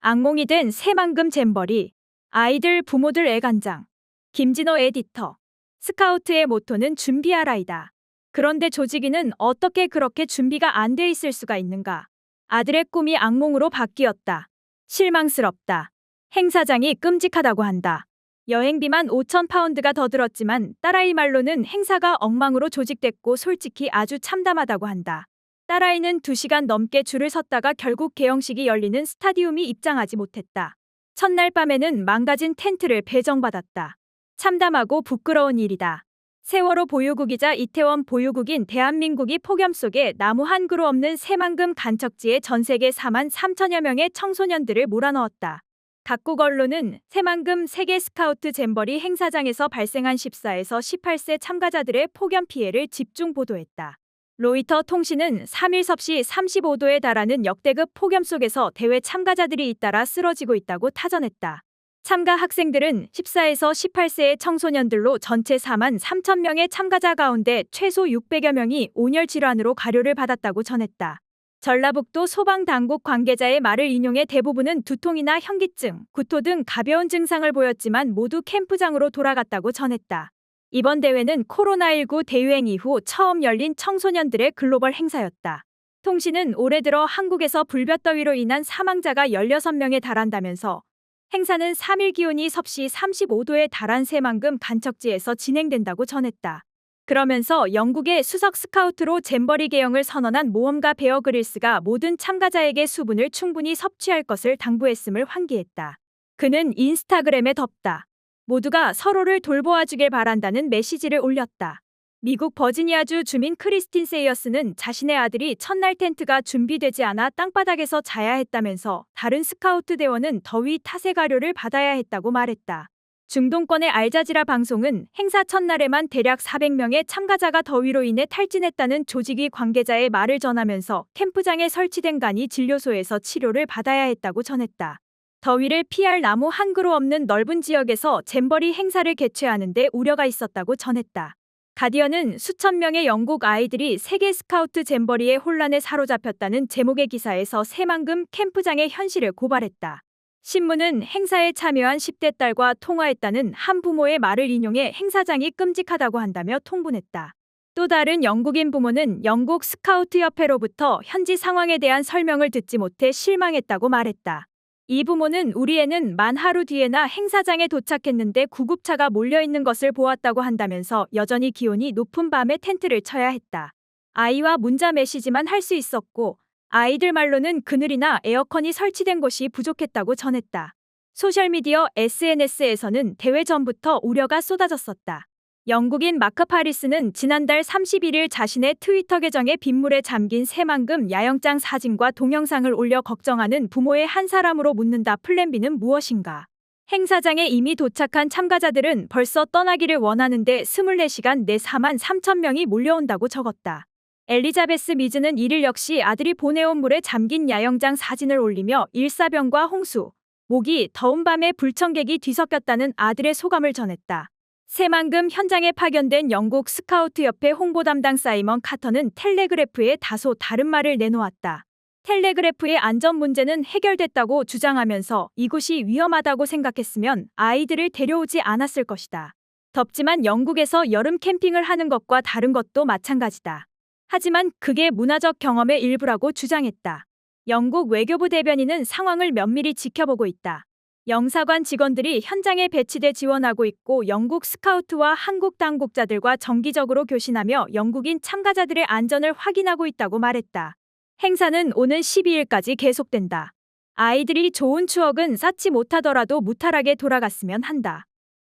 악몽이 된 새만금 잼버리. 아이들 부모들 애간장. 김진호 에디터. 스카우트의 모토는 준비하라이다. 그런데 조직위는 어떻게 그렇게 준비가 안 돼 있을 수가 있는가. 아들의 꿈이 악몽으로 바뀌었다. 실망스럽다. 행사장이 끔찍하다고 한다. 여행비만 5,000파운드가 더 들었지만 딸아이 말로는 행사가 엉망으로 조직됐고 솔직히 아주 참담하다고 한다. 딸아이는 2시간 넘게 줄을 섰다가 결국 개영식이 열리는 스타디움이 입장하지 못했다. 첫날 밤에는 망가진 텐트를 배정받았다. 참담하고 부끄러운 일이다. 세월호 보유국이자 이태원 보유국인 대한민국이 폭염 속에 나무 한 그루 없는 새만금 간척지에 전 세계 4만 3천여 명의 청소년들을 몰아넣었다. 각국 언론은 새만금 세계 스카우트 잼버리 행사장에서 발생한 14에서 18세 참가자들의 폭염 피해를 집중 보도했다. 로이터 통신은 3일 섭씨 35도에 달하는 역대급 폭염 속에서 대회 참가자들이 잇따라 쓰러지고 있다고 타전했다. 참가 학생들은 14에서 18세의 청소년들로 전체 4만 3천 명의 참가자 가운데 최소 600여 명이 온열 질환으로 가료를 받았다고 전했다. 전라북도 소방당국 관계자의 말을 인용해 대부분은 두통이나 현기증, 구토 등 가벼운 증상을 보였지만 모두 캠프장으로 돌아갔다고 전했다. 이번 대회는 코로나19 대유행 이후 처음 열린 청소년들의 글로벌 행사였다. 통신은 올해 들어 한국에서 불볕더위로 인한 사망자가 16명에 달한다면서 행사는 3일 기온이 섭씨 35도에 달한 새만금 간척지에서 진행된다고 전했다. 그러면서 영국의 수석 스카우트로 잼버리 개영을 선언한 모험가 베어 그릴스가 모든 참가자에게 수분을 충분히 섭취할 것을 당부했음을 환기했다. 그는 인스타그램에 덮다. 모두가 서로를 돌보아주길 바란다는 메시지를 올렸다. 미국 버지니아주 주민 크리스틴 세이어스는 자신의 아들이 첫날 텐트가 준비되지 않아 땅바닥에서 자야 했다면서 다른 스카우트 대원은 더위 탓에 가료를 받아야 했다고 말했다. 중동권의 알자지라 방송은 행사 첫날에만 대략 400명의 참가자가 더위로 인해 탈진했다는 조직위 관계자의 말을 전하면서 캠프장에 설치된 간이 진료소에서 치료를 받아야 했다고 전했다. 더위를 피할 나무 한 그루 없는 넓은 지역에서 잼버리 행사를 개최하는데 우려가 있었다고 전했다. 가디언은 수천 명의 영국 아이들이 세계 스카우트 잼버리의 혼란에 사로잡혔다는 제목의 기사에서 새만금 캠프장의 현실을 고발했다. 신문은 행사에 참여한 10대 딸과 통화했다는 한 부모의 말을 인용해 행사장이 끔찍하다고 한다며 통분했다. 또 다른 영국인 부모는 영국 스카우트 협회로부터 현지 상황에 대한 설명을 듣지 못해 실망했다고 말했다. 이 부모는 우리 애는 만 하루 뒤에나 행사장에 도착했는데 구급차가 몰려있는 것을 보았다고 한다면서 여전히 기온이 높은 밤에 텐트를 쳐야 했다. 아이와 문자 메시지만 할 수 있었고 아이들 말로는 그늘이나 에어컨이 설치된 곳이 부족했다고 전했다. 소셜미디어 SNS에서는 대회 전부터 우려가 쏟아졌었다. 영국인 마크 파리스는 지난달 31일 자신의 트위터 계정에 빗물에 잠긴 새만금 야영장 사진과 동영상을 올려 걱정하는 부모의 한 사람으로 묻는다. 플랜 B는 무엇인가? 행사장에 이미 도착한 참가자들은 벌써 떠나기를 원하는데 24시간 내 4만 3천 명이 몰려온다고 적었다. 엘리자베스 미즈는 이를 역시 아들이 보내온 물에 잠긴 야영장 사진을 올리며 일사병과 홍수, 모기, 더운 밤에 불청객이 뒤섞였다는 아들의 소감을 전했다. 새만금 현장에 파견된 영국 스카우트협회 홍보 담당 사이먼 카터는 텔레그래프에 다소 다른 말을 내놓았다. 텔레그래프의 안전 문제는 해결됐다고 주장하면서 이곳이 위험하다고 생각했으면 아이들을 데려오지 않았을 것이다. 덥지만 영국에서 여름 캠핑을 하는 것과 다른 것도 마찬가지다. 하지만 그게 문화적 경험의 일부라고 주장했다. 영국 외교부 대변인은 상황을 면밀히 지켜보고 있다. 영사관 직원들이 현장에 배치돼 지원하고 있고 영국 스카우트와 한국 당국자들과 정기적으로 교신하며 영국인 참가자들의 안전을 확인하고 있다고 말했다. 행사는 오는 12일까지 계속된다. 아이들이 좋은 추억은 쌓지 못하더라도 무탈하게 돌아갔으면 한다.